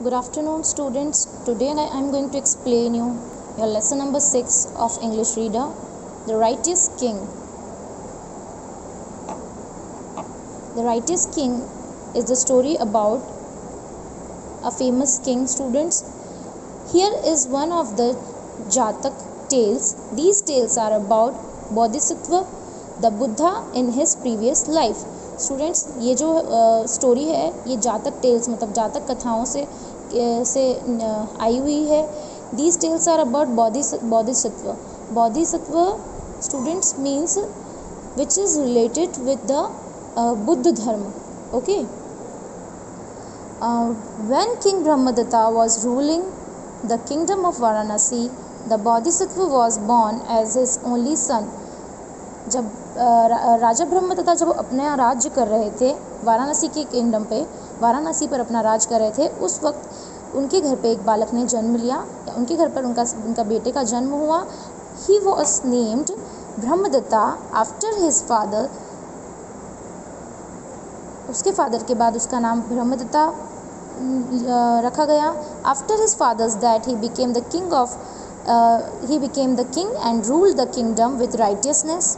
Good afternoon, students. Today I am going to explain you your lesson number 6 of English Reader, The Righteous King. The Righteous King is the story about a famous king, students. Here is one of the Jatak tales. These tales are about Bodhisattva, the Buddha in his previous life. Students, ये जो story है ये जातक tales मतलब जातक कथाओं से आई हुई है. These tales are about Bodhisattva. Bodhisattva students means which is related with the Buddha dharma. Okay. When King Brahmadatta was ruling the kingdom of Varanasi, the Bodhisattva was born as his only son. जब राजा ब्रह्मदत्ता जब अपना राज्य कर रहे थे वाराणसी के किंगडम पे, वाराणसी पर अपना राज कर रहे थे, उस वक्त उनके घर पे एक बालक ने जन्म लिया या उनके घर पर उनका बेटे का जन्म हुआ. He was named Brahmadatta after his father. उसके फादर के बाद उसका नाम ब्रह्मदत्ता रखा गया. After his father's that he became the king and ruled the kingdom with righteousness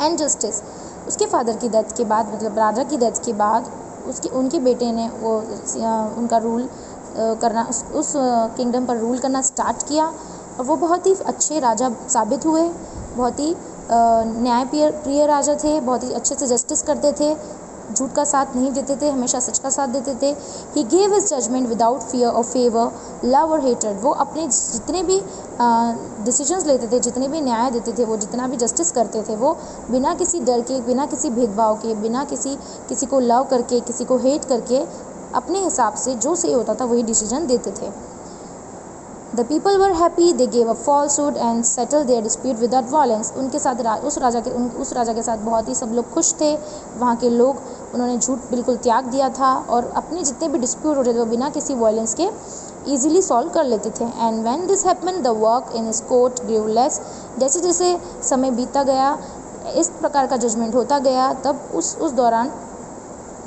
and justice. उसके फादर की डेथ के बाद मतलब राजा की डेथ के बाद उनके बेटे ने वो उनका रूल करना उस किंगडम पर रूल करना स्टार्ट किया और वो बहुत ही अच्छे राजा साबित हुए. बहुत ही न्याय प्रिय राजा थे. बहुत ही अच्छे से जस्टिस करते थे. झूठ का साथ नहीं देते थे, हमेशा सच का साथ देते थे. He gave his judgement without fear or favour, love or hatred. वो अपने जितने भी डिसीजंस लेते थे, जितने भी न्याय देते थे, वो जितना भी जस्टिस करते थे, वो बिना किसी डर के, बिना किसी भेदभाव के, बिना किसी को लव करके, किसी को हेट करके, अपने हिसाब से जो सही होता था वही डिसीजन देते थे. The people were happy. They gave up falsehood and settled their dispute without violence. उनके साथ उस राजा के साथ बहुत ही सब लोग खुश थे. वहाँ के लोग उन्होंने झूठ बिल्कुल त्याग दिया था और अपने जितने भी डिस्प्यूट होते थे वो बिना किसी वायलेंस के ईजिली सॉल्व कर लेते थे. And when this happened the work in his court grew less. जैसे जैसे समय बीतता गया, इस प्रकार का जजमेंट होता गया, तब उस दौरान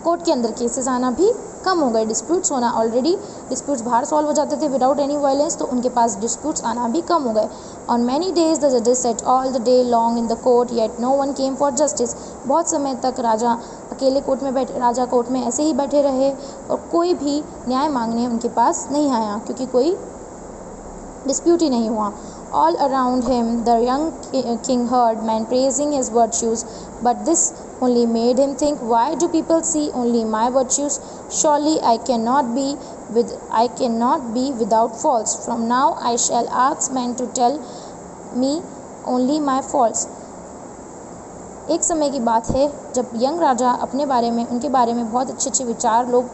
कोर्ट के अंदर केसेस आना भी कम हो गए. डिस्प्यूट्स होना, ऑलरेडी डिस्प्यूट्स बाहर सॉल्व हो जाते थे विदाउट एनी वायलेंस, तो उनके पास डिस्प्यूट्स आना भी कम हो गए. ऑन मैनी डेज द जजेस sat all the day long in the court yet no one came for justice. बहुत समय तक राजा अकेले कोर्ट में ऐसे ही बैठे रहे और कोई भी न्याय मांगने उनके पास नहीं आया क्योंकि कोई डिस्प्यूट ही नहीं हुआ. All around him the young king heard men praising his virtues, but this only made him think, why do people see only my virtues? Surely I cannot be without faults. From now I shall ask men to tell me only my faults. एक समय की बात है जब young राजा उनके बारे में बहुत अच्छे विचार लोग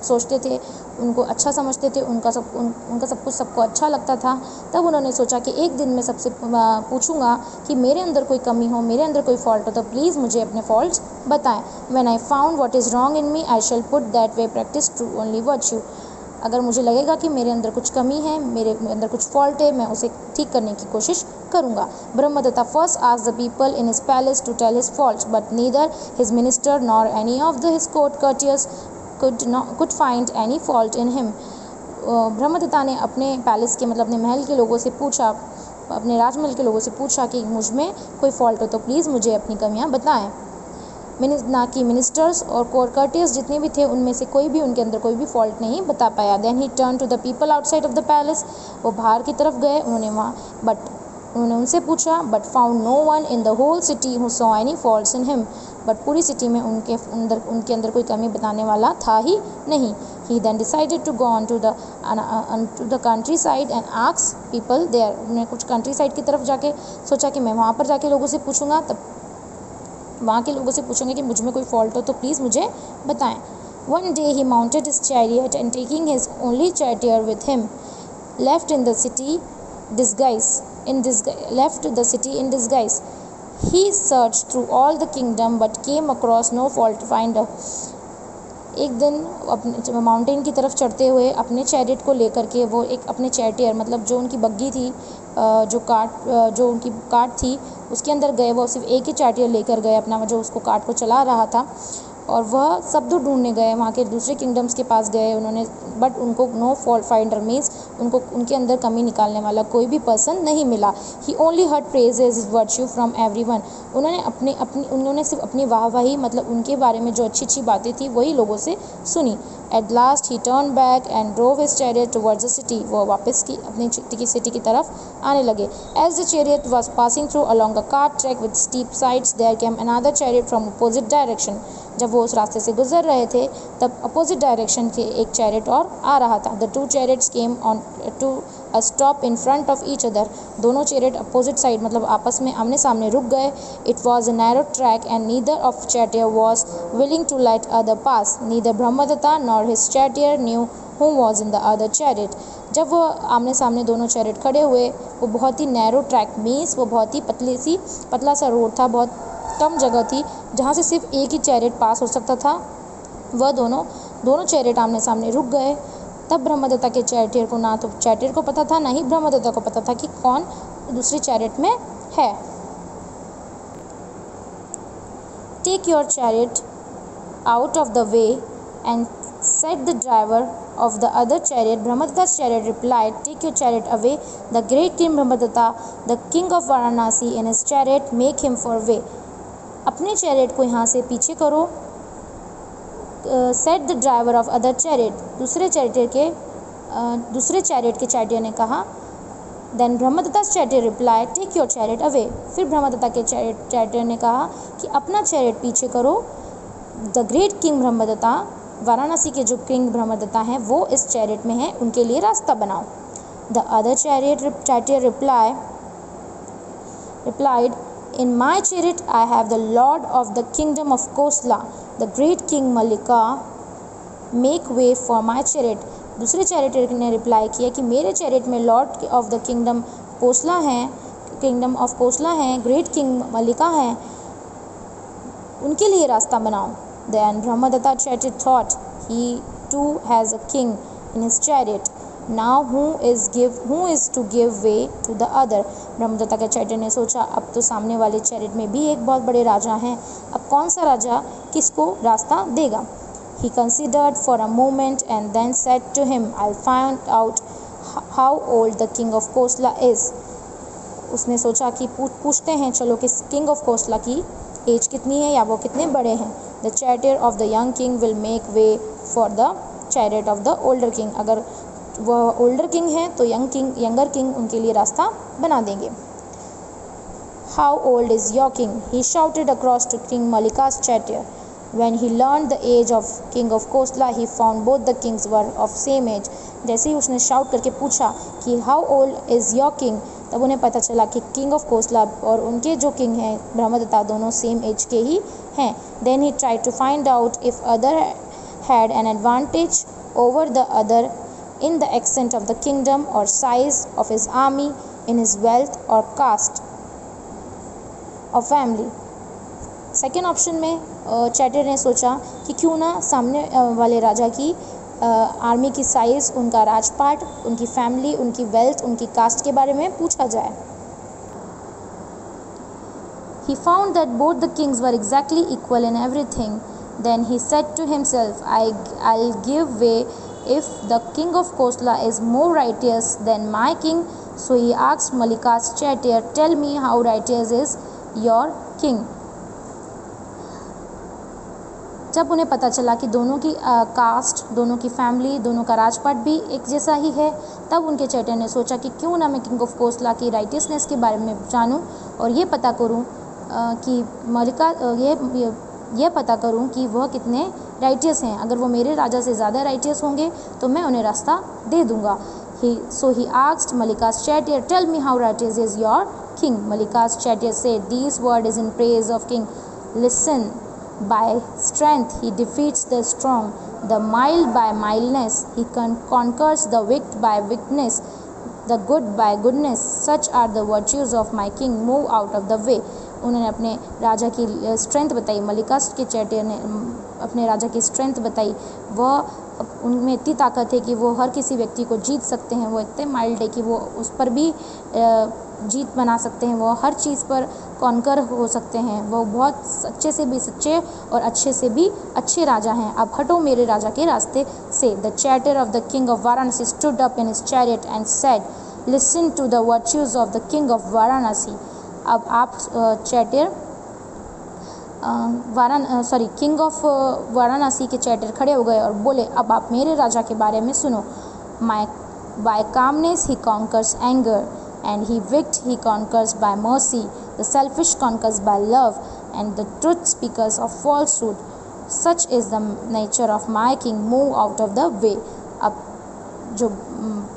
सोचते थे, उनको अच्छा समझते थे, उनका सब कुछ सबको अच्छा लगता था. तब उन्होंने सोचा कि एक दिन मैं सबसे पूछूंगा कि मेरे अंदर कोई कमी हो, मेरे अंदर कोई फॉल्ट हो, तो प्लीज़ मुझे अपने फॉल्ट्स बताएं. When I found what is wrong in me I shall put that way practise to only virtue. अगर मुझे लगेगा कि मेरे अंदर कुछ कमी है, मेरे अंदर कुछ फॉल्ट है, मैं उसे ठीक करने की कोशिश करूँगा. Brahmadatta first asked the people in his palace to tell his faults, but neither his minister nor any of his court courtiers could find any fault in him. Brahmadatta ने अपने पैलेस के मतलब अपने महल के लोगों से पूछा, अपने राजमहल के लोगों से पूछा कि मुझ में कोई फॉल्ट हो तो प्लीज़ मुझे अपनी कमियां बताएं. ना कि मिनिस्टर्स और कोर्ट कर्टियर्स जितने भी थे उनमें से कोई भी उनके अंदर कोई भी फॉल्ट नहीं बता पाया. Then he turn to the people outside of the palace. वो बाहर की तरफ गए, उन्होंने उनसे पूछा, but found no one in the whole city who saw any faults in him. But पूरी सिटी में उनके अंदर कोई कमी बताने वाला था ही नहीं. He then decided to go on to the countryside and ask people there. उन्होंने कुछ कंट्री साइड की तरफ जाके सोचा कि मैं वहाँ पर जाके लोगों से पूछूंगा, तब वहाँ के लोगों से पूछेंगे कि मुझ में कोई फॉल्ट हो तो प्लीज़ मुझे बताएं. One day he mounted his chariot and taking his only charioteer with him left the city in disguise. He searched through all the kingdom but came across no fault to find. एक दिन अपने mountain की तरफ चढ़ते हुए अपने chariot को लेकर के वो एक अपने चैरियर मतलब जो उनकी बग्गी थी, जो उनकी कार्ट थी उसके अंदर गए. वो सिर्फ एक ही चैरियर लेकर गए अपना, जो उसको कार्ट को चला रहा था. और वह सब तो ढूंढने गए, वहाँ के दूसरे किंगडम्स के पास गए उन्होंने, बट उनको नो फॉल्ट फाइंडर मीन्स उनको उनके अंदर कमी निकालने वाला कोई भी पर्सन नहीं मिला। He only heard praises virtue from everyone, उन्होंने सिर्फ अपनी वाहवाही मतलब उनके बारे में जो अच्छी अच्छी बातें थी वही लोगों से सुनी। At last he turn back and drove his chariot towards the city, वो वापस की अपनी सिटी की तरफ आने लगे। As the chariot was passing through along a cart track with steep sides there came another chariot from opposite direction, जब वो उस रास्ते से गुजर रहे थे तब अपोजिट डायरेक्शन के एक चैरियट और आ रहा था। The two chariots came on to a stop in front of each other, दोनों चैरियट अपोजिट साइड मतलब आपस में आमने सामने रुक गए। It was a narrow track and neither of charioteer was willing to let other pass, neither Brahmadatta nor his charioteer knew who was in the other chariot. जब वो आमने सामने दोनों चैरियट खड़े हुए, वो बहुत ही नैरो ट्रैक मीन्स वो बहुत ही पतला सा रोड था, बहुत कम जगह थी जहाँ से सिर्फ एक ही चैरियट पास हो सकता था। वह दोनों चैरियट आमने सामने रुक गए। तब ब्रह्मदत्ता के चैरियर को ना तो चैरियर को पता था, ना ही ब्रह्मदत्ता को पता था कि कौन दूसरे चैरियट में है। Take your chariot out of the way and set the driver of the other chariot. Brahmadatta's chariot replied, take your chariot away. The great king Brahmadatta, the king of Varanasi, in his chariot, make him for way. अपने chariot को यहाँ से पीछे करो। Said the driver of other chariot, दूसरे chariot के charioteer ने कहा। Then Brahmadatta's chariot replied, take your chariot away. फिर ब्रह्मदत्ता के चैरियर ने कहा कि अपना चैरियट पीछे करो। The great king Brahmadatta, Varanasi के जो किंग ब्रह्मदत्ता हैं वो इस चैरियट में हैं, उनके लिए रास्ता बनाओ। The other charioteer replied, in my chariot I have the lord of the kingdom of Kosla, the great king Malika, make way for my chariot. दूसरे चैरियर ने रिप्लाई किया कि मेरे चैरियट में lord of the kingdom of Kosala हैं, great king मलिका हैं, उनके लिए रास्ता बनाओ। Then Brahmadatta chariot thought, he too has a king in his chariot. Now who is to give way to the other? Brahmadatta के चैरियर ने सोचा अब तो सामने वाले चैरियट में भी एक बहुत बड़े राजा हैं, अब कौन सा राजा किसको रास्ता देगा? He considered for a moment and then said to him, I'll find out how old the king of Kosla is. उसने सोचा कि पूछते हैं चलो कि किंग ऑफ कोसला की एज कितनी है या वो कितने बड़े हैं। The charioteer of the young king will make way for the charioteer of the older king, अगर वह ओल्डर किंग है तो यंगर किंग उनके लिए रास्ता बना देंगे। How old is your king? He shouted across to king Mallika's chariot. When he learned the age of king of Kosla, he found both the kings were of same age. जैसे ही उसने shout करके पूछा कि how old is your king, तब उन्हें पता चला कि किंग ऑफ कोसला और उनके जो किंग हैं ब्रह्मदत्ता दोनों सेम एज के ही हैं। Then he try to find out if other had an advantage over the other in the extent of the kingdom और size of his army, in his wealth और कास्ट और family. Second option में charioteer ने सोचा कि क्यों ना सामने वाले राजा की आर्मी की साइज़, उनका राजपाट, उनकी फैमिली, उनकी वेल्थ, उनकी कास्ट के बारे में पूछा जाए। He found that both the kings were exactly equal in everything. Then he said to himself, I'll give way if the king of Kosla is more righteous than my king. So he asked Malika's chariot, tell me how righteous is your king. जब उन्हें पता चला कि दोनों की cast, दोनों की family, दोनों का राजपाट भी एक जैसा ही है, तब उनके चैरियर ने सोचा कि क्यों ना मैं किंग ऑफ कोसला की राइटियसनेस के बारे में जानूं और ये पता करूं कि मलिका ये पता करूं कि वह कितने राइटियस हैं। अगर वो मेरे राजा से ज़्यादा राइटियस होंगे तो मैं उन्हें रास्ता दे दूंगा। So he asked Malika's chariot, tell me how righteous is your king. Malika's chariot said, these words in praise of king. Listen. By strength he defeats the strong, the mild by mildness he conquers the weak by weakness, the good by goodness. Such are the virtues of my king. Move out of the way. उन्होंने अपने राजा की strength बताई, मलिका के charioteer ने अपने राजा की strength बताई। वह उनमें इतनी ताकत है कि वो हर किसी व्यक्ति को जीत सकते हैं, वो इतने माइल्ड है कि वो उस पर भी जीत बना सकते हैं, वो हर चीज़ पर कॉन्कर हो सकते हैं, वो बहुत सच्चे से भी सच्चे और अच्छे से भी अच्छे राजा हैं। अब हटो मेरे राजा के रास्ते से। The charioteer of the king of Varanasi stood up in his chariot and said, listen to the virtues of the king of Varanasi. अब आप चैटर किंग ऑफ वाराणसी के चैटर खड़े हो गए और बोले, अब आप मेरे राजा के बारे में सुनो। By calmness he conquers anger, and he wicked he conquers by mercy, the selfish conquers by love, and the truth speakers of falsehood. Such is the nature of my king, move out of the way. अब जो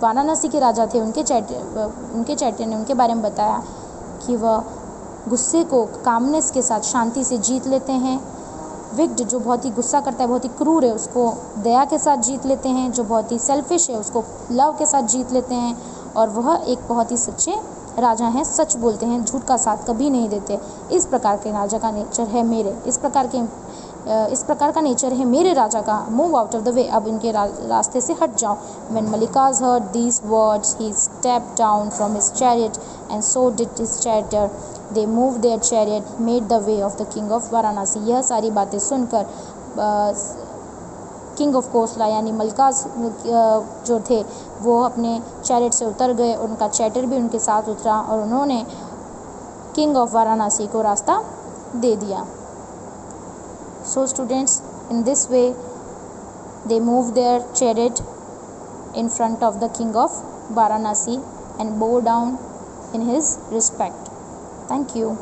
वाराणसी के राजा थे उनके chatter ने उनके बारे में बताया कि वह गुस्से को कामनेस के साथ शांति से जीत लेते हैं। विक्ड जो बहुत ही गुस्सा करता है, बहुत ही क्रूर है, उसको दया के साथ जीत लेते हैं। जो बहुत ही सेल्फिश है उसको लव के साथ जीत लेते हैं। और वह एक बहुत ही सच्चे राजा हैं, सच बोलते हैं, झूठ का साथ कभी नहीं देते। इस प्रकार के राजा का नेचर है मेरे, इस प्रकार का नेचर है मेरे राजा का। Move out of the way, अब इनके रास्ते से हट जाओ। When Mallika's heard these words he stepped down from his chariot and so did his charioteer. They move their chariot made the way of the king of Varanasi. यह सारी बातें सुनकर किंग ऑफ कोसला यानी मलिकास जो थे वो अपने चैरियट से उतर गए। उनका चैटर भी उनके साथ उतरा और उन्होंने किंग ऑफ वाराणसी को रास्ता दे दिया। So students, in this way they move their chariot in front of the king of Varanasi and bow down in his respect. Thank you.